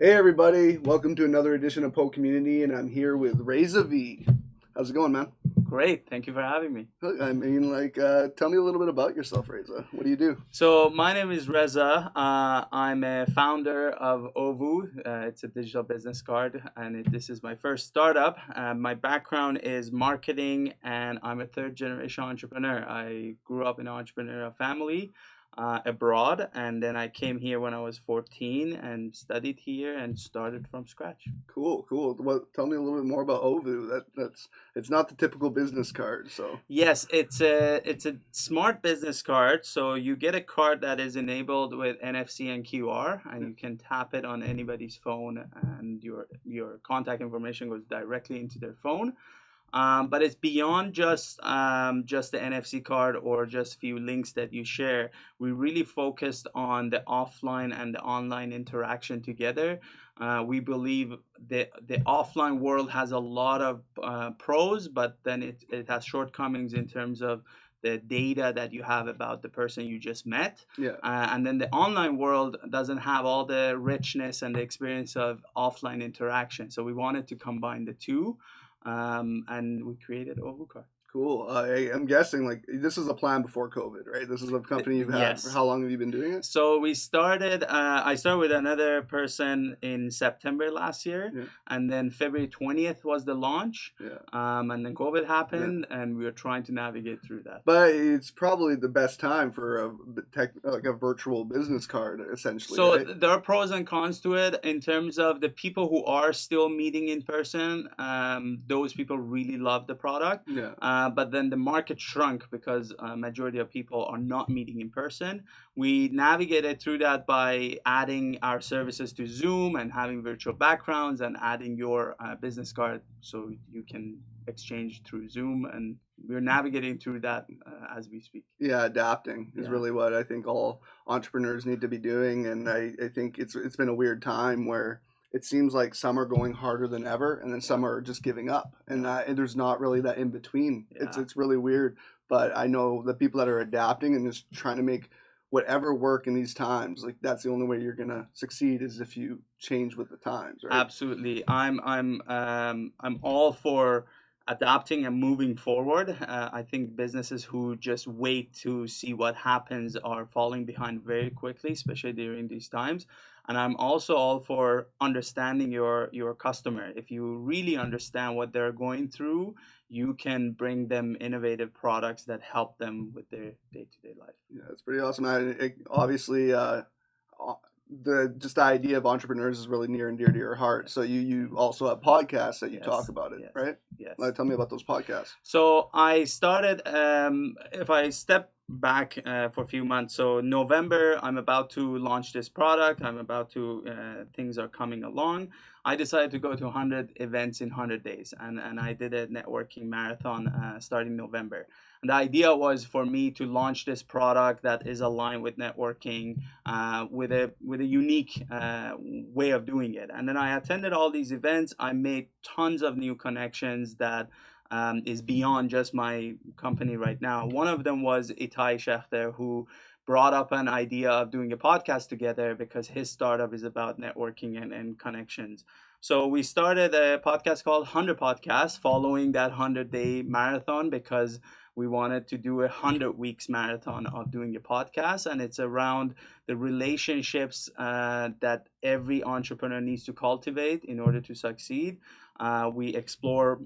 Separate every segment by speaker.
Speaker 1: Hey everybody, welcome to another edition of PoCommunity, and I'm here with Reza V. How's it going, man?
Speaker 2: Great, thank you for having me.
Speaker 1: Tell me a little bit about yourself, Reza. What do you do?
Speaker 2: So, my name is Reza. I'm a founder of OVU. It's a digital business card, and this is my first startup. My background is marketing, and I'm a third generation entrepreneur. I grew up in an entrepreneurial family abroad, and then I came here when I was 14 and studied here and started from scratch.
Speaker 1: Cool, cool. Tell me a little bit more about OVU. That's it's not the typical business card, so
Speaker 2: Yes, it's a smart business card. So you get a card that is enabled with NFC and QR, and
Speaker 1: yeah.
Speaker 2: you can tap it on anybody's phone, and your contact information goes directly into their phone. But it's beyond just the NFC card or just few links that you share. We really focused on the offline and the online interaction together. We believe the offline world has a lot of pros, but then it has shortcomings in terms of the data that you have about the person you just met.
Speaker 1: Yeah.
Speaker 2: And then the online world doesn't have all the richness and the experience of offline interaction. So we wanted to combine the two, and we created Ovukar.
Speaker 1: Cool. I'm guessing like this is a plan before COVID, right? This is a company you've had for
Speaker 2: Yes.
Speaker 1: how long have you been doing it?
Speaker 2: So we started. I started with another person in September last year,
Speaker 1: Yeah.
Speaker 2: and then February 20th was the launch.
Speaker 1: Yeah.
Speaker 2: And then COVID happened, and we were trying to navigate through that.
Speaker 1: But it's probably the best time for like a virtual business card, essentially,
Speaker 2: So
Speaker 1: right?
Speaker 2: there are pros and cons to it in terms of the people who are still meeting in person. Those people really love the product.
Speaker 1: Yeah.
Speaker 2: But then the market shrunk because majority of people are not meeting in person. We navigated through that by adding our services to Zoom and having virtual backgrounds and adding your business card so you can exchange through Zoom, and we're navigating through that as we speak.
Speaker 1: Yeah, adapting is
Speaker 2: Yeah.
Speaker 1: really what I think all entrepreneurs need to be doing, and I think it's been a weird time where it seems like some are going harder than ever, and then some are just giving up, and there's not really that in between.
Speaker 2: Yeah.
Speaker 1: It's really weird, but I know the people that are adapting and just trying to make whatever work in these times, like that's the only way you're gonna succeed is if you change with the times, right?
Speaker 2: Absolutely. I'm all for adapting and moving forward. I think businesses who just wait to see what happens are falling behind very quickly, especially during these times. And I'm also all for understanding your customer. If you really understand what they're going through, you can bring them innovative products that help them with their day-to-day life.
Speaker 1: Yeah, it's pretty awesome. Obviously, the just the idea of entrepreneurs is really near and dear to your heart. So you also have podcasts that you talk
Speaker 2: Yes,
Speaker 1: about it,
Speaker 2: yes,
Speaker 1: right?
Speaker 2: yes.
Speaker 1: Tell me about those podcasts.
Speaker 2: So I started, if I step back for a few months, so November, I'm about to launch this product. Things are coming along. I decided to go to 100 events in 100 days, and I did a networking marathon starting November. And the idea was for me to launch this product that is aligned with networking, with a unique way of doing it. And then I attended all these events. I made tons of new connections that is beyond just my company right now. One of them was Itai Schechter, who brought up an idea of doing a podcast together because his startup is about networking and connections. So we started a podcast called 100 Podcast following that 100-day marathon because we wanted to do 100 weeks marathon of doing a podcast, and it's around the relationships that every entrepreneur needs to cultivate in order to succeed. We explore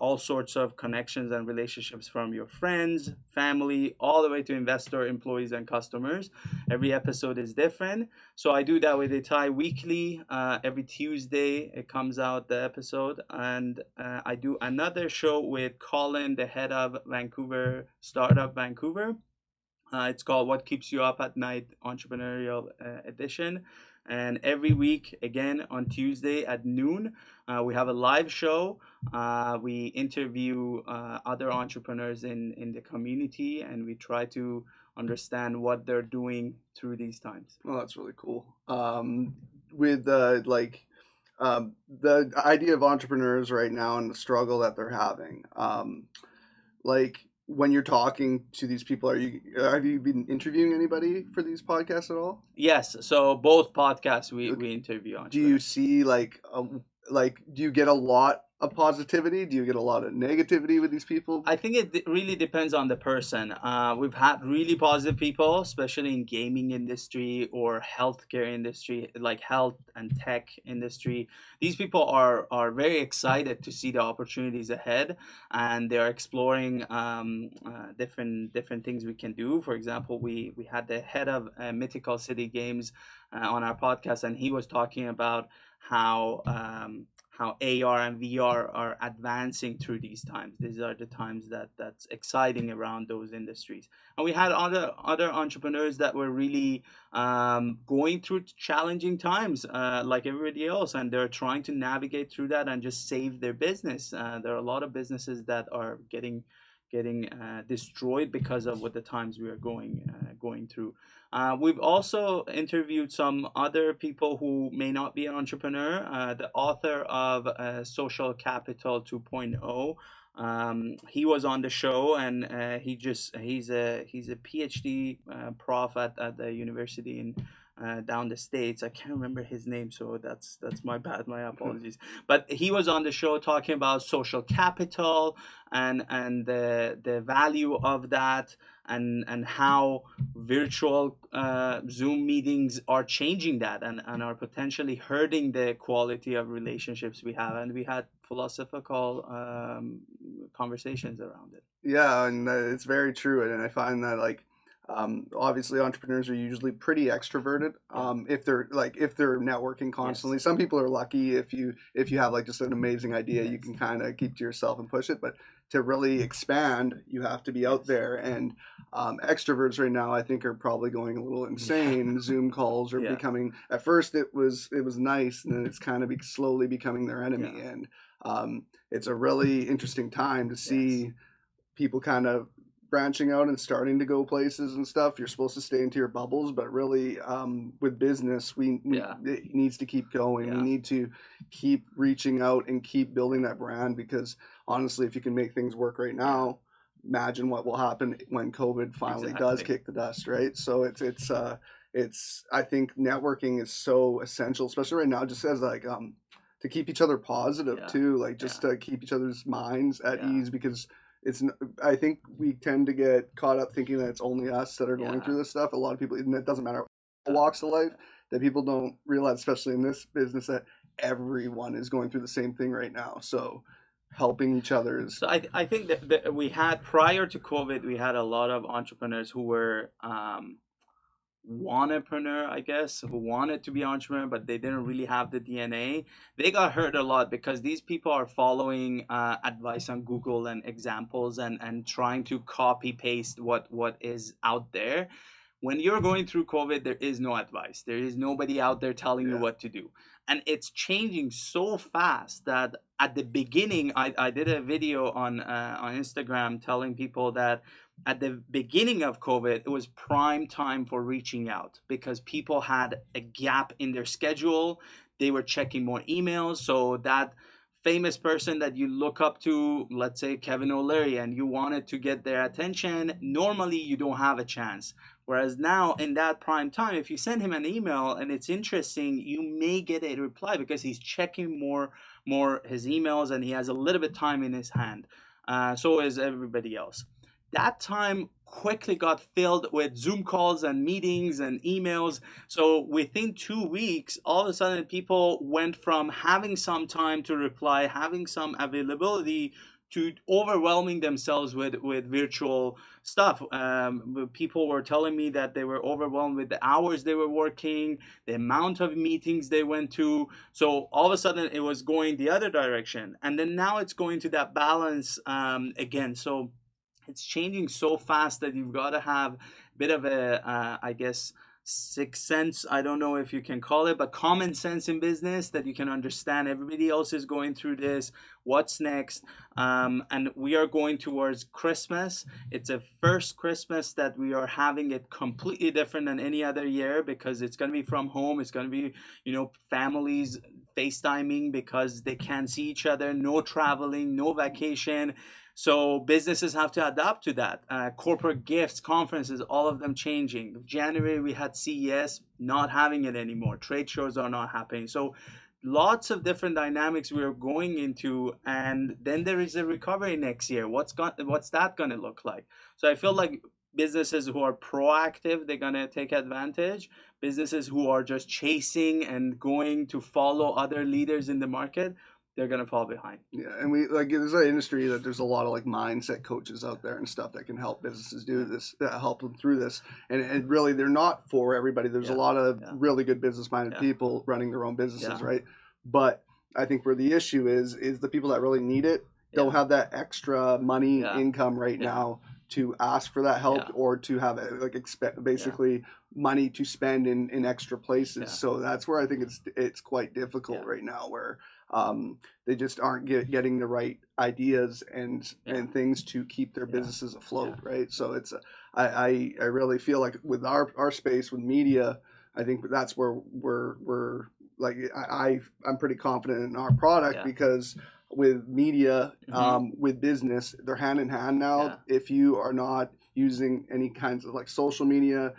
Speaker 2: all sorts of connections and relationships from your friends, family, all the way to investor, employees, and customers. Every episode is different. So I do that with Itai weekly. Every Tuesday it comes out the episode, and I do another show with Colin, the head of Vancouver Startup Vancouver. It's called What Keeps You Up at Night Entrepreneurial Edition. And every week, again on Tuesday at noon, we have a live show. We interview other entrepreneurs in the community, and we try to understand what they're doing through these times.
Speaker 1: Oh, that's really cool. With the idea of entrepreneurs right now and the struggle that they're having, like when you're talking to these people, have you been interviewing anybody for these podcasts at all?
Speaker 2: Yes, so both podcasts we interview
Speaker 1: Do you
Speaker 2: entrepreneurs.
Speaker 1: see like do you get a lot of positivity? Do you get a lot of negativity with these people?
Speaker 2: I think it really depends on the person. We've had really positive people, especially in gaming industry or healthcare industry, like health and tech industry. These people are very excited to see the opportunities ahead, and they're exploring different things we can do. For example, we had the head of Mythical City Games on our podcast, and he was talking about how. How AR and VR are advancing through these times. These are the times that's exciting around those industries. And we had other entrepreneurs that were really going through challenging times, like everybody else, and they're trying to navigate through that and just save their business. There are a lot of businesses that are getting destroyed because of what the times we are going through. We've also interviewed some other people who may not be an entrepreneur. The author of Social Capital 2.0. He was on the show, and he's a PhD prof at the university in down the states. I can't remember his name, so that's my bad. My apologies. But he was on the show talking about social capital and the value of that, and how virtual Zoom meetings are changing that, and are potentially hurting the quality of relationships we have. And we had philosophical conversations around it.
Speaker 1: Yeah, and it's very true, and I find that like obviously entrepreneurs are usually pretty extroverted.
Speaker 2: Yeah.
Speaker 1: If they're networking
Speaker 2: Yes.
Speaker 1: constantly. Some people are lucky if you have like just an amazing idea, you
Speaker 2: Yes.
Speaker 1: can kind of keep to yourself and push it. But to really expand, you have to be out
Speaker 2: Yes.
Speaker 1: there. And extroverts right now, I think, are probably going a little insane. Zoom calls are
Speaker 2: Yeah.
Speaker 1: becoming. At first, it was nice, and then it's kind of slowly becoming their enemy.
Speaker 2: Yeah.
Speaker 1: And it's a really interesting time to
Speaker 2: Yes.
Speaker 1: see people kind of branching out and starting to go places and stuff. You're supposed to stay into your bubbles, but really, with business, we
Speaker 2: Yeah.
Speaker 1: it needs to keep going. We
Speaker 2: Yeah.
Speaker 1: need to keep reaching out and keep building that brand, because honestly, if you can make things work right
Speaker 2: Yeah.
Speaker 1: now, imagine what will happen when COVID finally does
Speaker 2: Exactly.
Speaker 1: kick the dust, right? So it's I think networking is so essential, especially right now, just as like to keep each other positive
Speaker 2: Yeah.
Speaker 1: too, like just
Speaker 2: Yeah.
Speaker 1: to keep each other's minds at
Speaker 2: Yeah.
Speaker 1: ease, because I think we tend to get caught up thinking that it's only us that are going
Speaker 2: Yeah.
Speaker 1: through this stuff. A lot of people, and it doesn't matter what
Speaker 2: Yeah.
Speaker 1: walks of life, that people don't realize, especially in this business, that everyone is going through the same thing right now. So helping each other is
Speaker 2: So I think that we had, prior to COVID, we had a lot of entrepreneurs who were wannapreneur, I guess, who wanted to be entrepreneur, but they didn't really have the DNA. They got hurt a lot because these people are following advice on Google and examples, and trying to copy paste what is out there. When you're going through COVID, there is no advice. There is nobody out there telling you
Speaker 1: yeah,
Speaker 2: what to do. And it's changing so fast that at the beginning, I did a video on Instagram telling people that at the beginning of COVID, it was prime time for reaching out because people had a gap in their schedule. They were checking more emails. So that famous person that you look up to, let's say Kevin O'Leary, and you wanted to get their attention, normally you don't have a chance. Whereas now, in that prime time, if you send him an email and it's interesting, you may get a reply because he's checking more his emails, and he has a little bit time in his hand. So is everybody else. That time quickly got filled with Zoom calls and meetings and emails. So within 2 weeks, all of a sudden, people went from having some time to reply, having some availability, to overwhelming themselves with virtual stuff. People were telling me that they were overwhelmed with the hours they were working, the amount of meetings they went to. So all of a sudden, it was going the other direction. And then now it's going to that balance again. So it's changing so fast that you've got to have a bit of a I guess sixth sense, I don't know if you can call it, but common sense in business, that you can understand everybody else is going through this, what's next. And we are going towards Christmas. It's a first Christmas that we are having it completely different than any other year, because it's going to be from home. It's going to be, families FaceTiming because they can't see each other, no traveling, no vacation. So businesses have to adapt to that. Corporate gifts, conferences, all of them changing. January we had CES, not having it anymore. Trade shows are not happening. So lots of different dynamics we're going into, and then there is a recovery next year. What's that going to look like? So I feel like businesses who are proactive, they're going to take advantage. Businesses who are just chasing and going to follow other leaders in the market, they're going to fall behind.
Speaker 1: Yeah, and we like there's an industry that there's a lot of like mindset coaches out there and stuff that can help businesses do this, that help them through this. And really, they're not for everybody. There's a lot of really good business-minded people running their own businesses, right? But I think where the issue is the people that really need it don't have that extra money income right now to ask for that help or to have like basically money to spend in extra places. So that's where I think it's quite difficult right now, where they just aren't getting the right ideas and things to keep their businesses afloat, right? So it's I really feel like with our space with media, I think that's where we're like I'm pretty confident in our product because with media, with business, they're hand in hand now. If you are not using any kinds of like social media,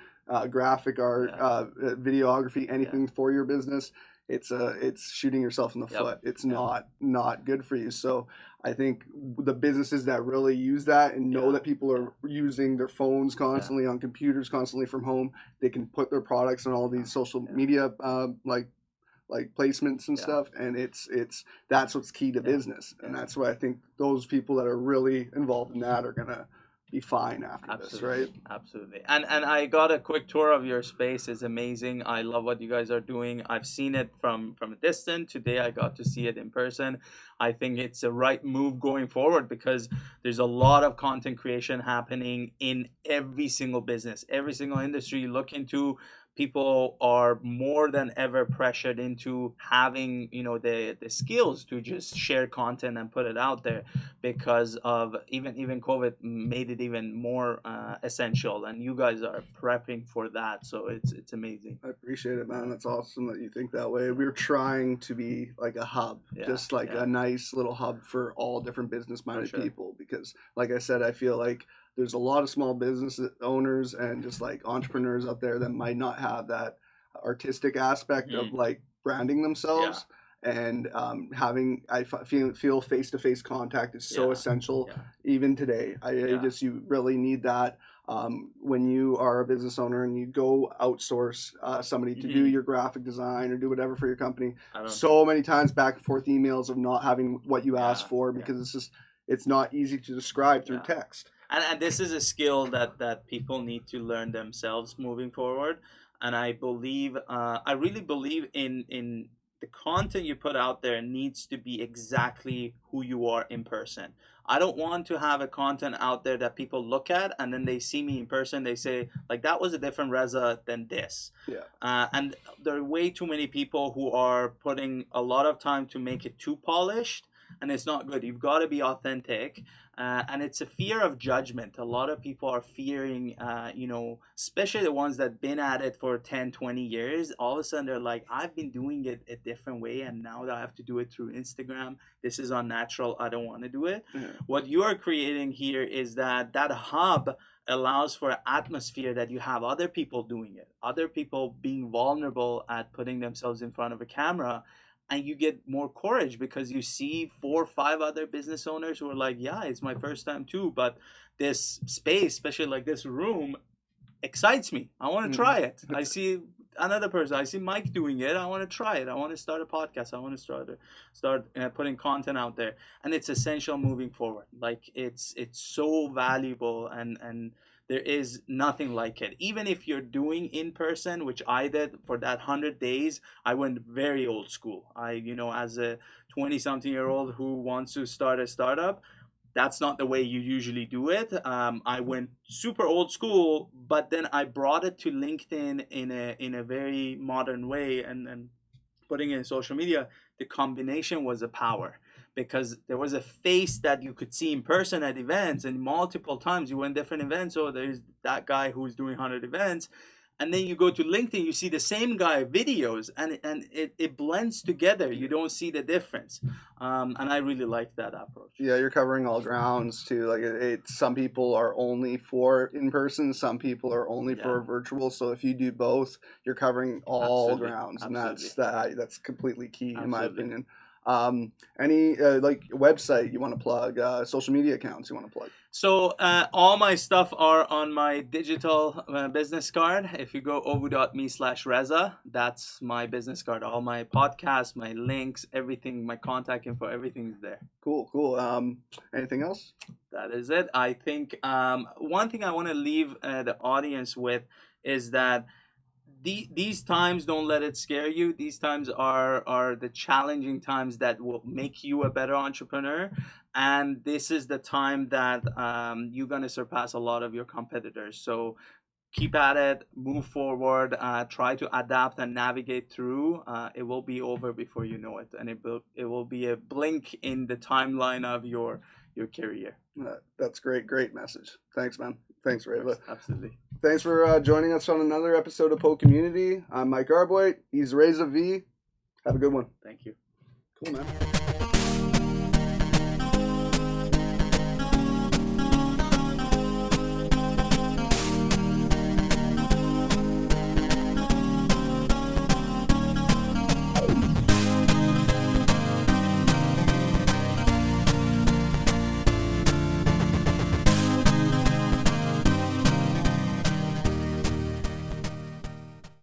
Speaker 1: graphic art, videography, anything for your business, it's shooting yourself in the foot. It's not good for you. So I think the businesses that really use that and know that people are using their phones constantly, on computers constantly from home, they can put their products on all these social media like placements and stuff, and that's what's key to business, and that's why I think those people that are really involved in that are gonna be fine after this, right?
Speaker 2: Absolutely. And I got a quick tour of your space. It's amazing. I love what you guys are doing. I've seen it from a distance. Today I got to see it in person. I think it's a right move going forward because there's a lot of content creation happening in every single business, every single industry you look into. People are more than ever pressured into having, the skills to just share content and put it out there, because of even COVID made it even more essential, and you guys are prepping for that. So it's amazing.
Speaker 1: I appreciate it, man. That's awesome that you think that way. We're trying to be like a hub, just like a nice little hub for all different business-minded people, because like I said, I feel like there's a lot of small business owners and just like entrepreneurs out there that might not have that artistic aspect of like branding themselves. And I feel face-to-face contact is so essential even today. You really need that when you are a business owner and you go outsource somebody to do your graphic design or do whatever for your company. So many times back and forth emails of not having what you asked for because it's not easy to describe through text.
Speaker 2: And this is a skill that people need to learn themselves moving forward. And I really believe in the content you put out there needs to be exactly who you are in person. I don't want to have a content out there that people look at and then they see me in person, they say like that was a different Reza than this. And there are way too many people who are putting a lot of time to make it too polished, and it's not good. You've got to be authentic. And it's a fear of judgment. A lot of people are fearing, especially the ones that have been at it for 10, 20 years. All of a sudden, they're like, I've been doing it a different way, and now that I have to do it through Instagram, this is unnatural. I don't want to do it. What you are creating here is that hub allows for an atmosphere that you have other people doing it, other people being vulnerable at putting themselves in front of a camera. And you get more courage because you see 4 or 5 other business owners who are like, yeah, it's my first time too, but this space, especially like this room, excites me. I want to try it. I see another person. I see Mike doing it. I want to try it. I want to start a podcast. I want to start putting content out there. And it's essential moving forward. Like it's so valuable, and there is nothing like it. Even if you're doing in person, which I did for that 100 days, I went very old school. As a 20-something-year-old who wants to start a startup, that's not the way you usually do it. I went super old school, but then I brought it to LinkedIn in a very modern way, and putting it in social media. The combination was a power, because there was a face that you could see in person at events, and multiple times you went different events. So there's that guy who's doing 100 events, and then you go to LinkedIn, you see the same guy videos, and it blends together. You don't see the difference, and I really like that approach.
Speaker 1: Yeah, you're covering all grounds too. Like some people are only for in person, some people are only for virtual. So if you do both, you're covering all grounds, and that's completely key in my opinion. Any like website you want to plug, social media accounts you want to plug?
Speaker 2: So all my stuff are on my digital business card. If you go ovu.me/Reza, that's my business card. All my podcasts, my links, everything, my contact info, everything is there.
Speaker 1: Cool. Anything else?
Speaker 2: That is it. I think one thing I want to leave the audience with is that these times, don't let it scare you. These times are the challenging times that will make you a better entrepreneur, and this is the time that you're going to surpass a lot of your competitors. So keep at it, move forward, try to adapt and navigate through. It will be over before you know it, and it will be a blink in the timeline of your career.
Speaker 1: That's great message. Thanks, man. Thanks, Reza.
Speaker 2: Absolutely.
Speaker 1: Thanks for joining us on another episode of PoCommunity. I'm Mike Arboit. He's Reza V. Have a good one.
Speaker 2: Thank you.
Speaker 1: Cool, man.